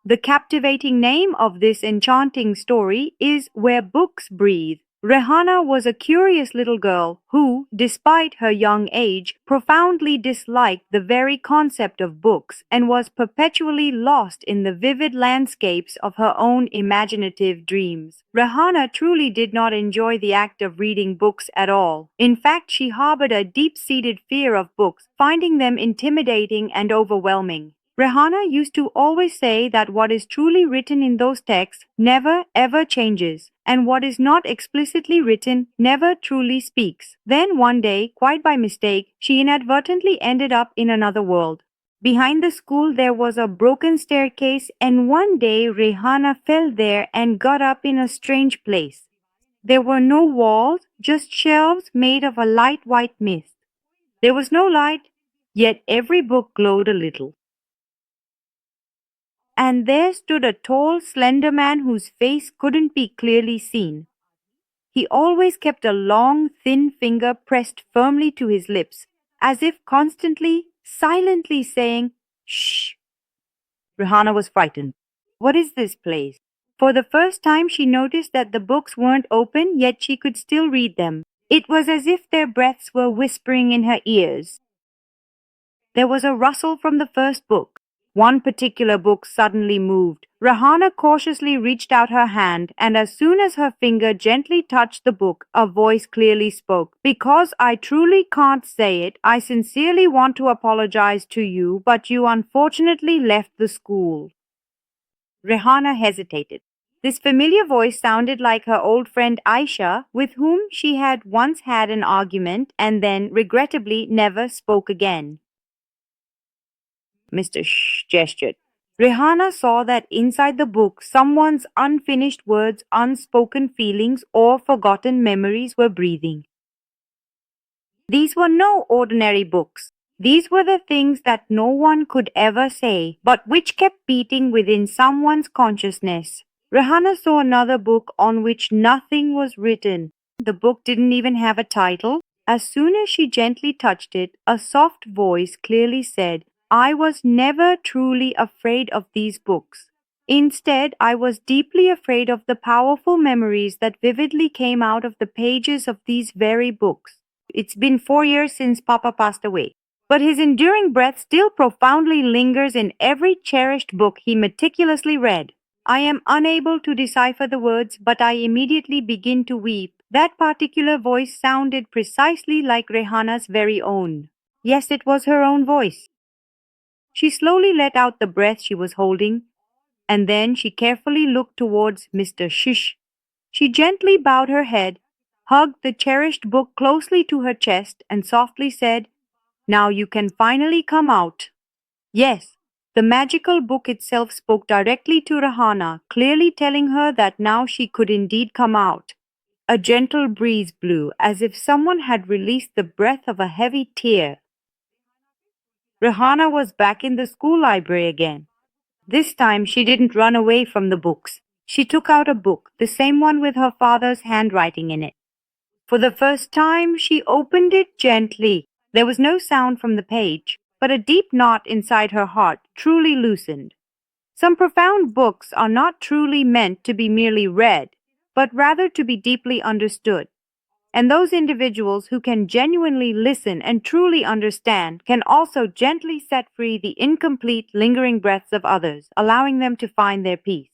The captivating name of this enchanting story is Where Books Breathe. Rehana was a curious little girl who, despite her young age, profoundly disliked the very concept of books and was perpetually lost in the vivid landscapes of her own imaginative dreams. Rehana truly did not enjoy the act of reading books at all. In fact, she harbored a deep-seated fear of books, finding them intimidating and overwhelming. Rehana used to always say that what is truly written in those texts never ever changes, and what is not explicitly written never truly speaks. Then one day, quite by mistake, she inadvertently ended up in another world. Behind the school there was a broken staircase, and one day Rehana fell there and got up in a strange place. There were no walls, just shelves made of a light white mist. There was no light, yet every book glowed a little. And there stood a tall, slender man whose face couldn't be clearly seen. He always kept a long, thin finger pressed firmly to his lips, as if constantly, silently saying, "Shh." Rehana was frightened. What is this place? For the first time she noticed that the books weren't open, yet she could still read them. It was as if their breaths were whispering in her ears. There was a rustle from the first book. One particular book suddenly moved. Rehana cautiously reached out her hand, and as soon as her finger gently touched the book, a voice clearly spoke. "Because I truly can't say it, I sincerely want to apologize to you, but you unfortunately left the school." Rehana hesitated. This familiar voice sounded like her old friend Aisha, with whom she had once had an argument and then, regrettably, never spoke again. Mr. Shh gestured. Rehana saw that inside the book someone's unfinished words, unspoken feelings, or forgotten memories were breathing. These were no ordinary books. These were the things that no one could ever say, but which kept beating within someone's consciousness. Rehana saw another book on which nothing was written. The book didn't even have a title. As soon as she gently touched it, a soft voice clearly said, "I was never truly afraid of these books. Instead, I was deeply afraid of the powerful memories that vividly came out of the pages of these very books. It's been 4 years since Papa passed away, but his enduring breath still profoundly lingers in every cherished book he meticulously read. I am unable to decipher the words, but I immediately begin to weep." That particular voice sounded precisely like Rehana's very own. Yes, it was her own voice. She slowly let out the breath she was holding, and then she carefully looked towards Mr. Shish. She gently bowed her head, hugged the cherished book closely to her chest, and softly said, "Now you can finally come out." Yes, the magical book itself spoke directly to Rehana, clearly telling her that now she could indeed come out. A gentle breeze blew, as if someone had released the breath of a heavy tear. Rehana was back in the school library again. This time she didn't run away from the books. She took out a book, the same one with her father's handwriting in it. For the first time she opened it gently. There was no sound from the page, but a deep knot inside her heart truly loosened. Some profound books are not truly meant to be merely read, but rather to be deeply understood. And those individuals who can genuinely listen and truly understand can also gently set free the incomplete, lingering breaths of others, allowing them to find their peace.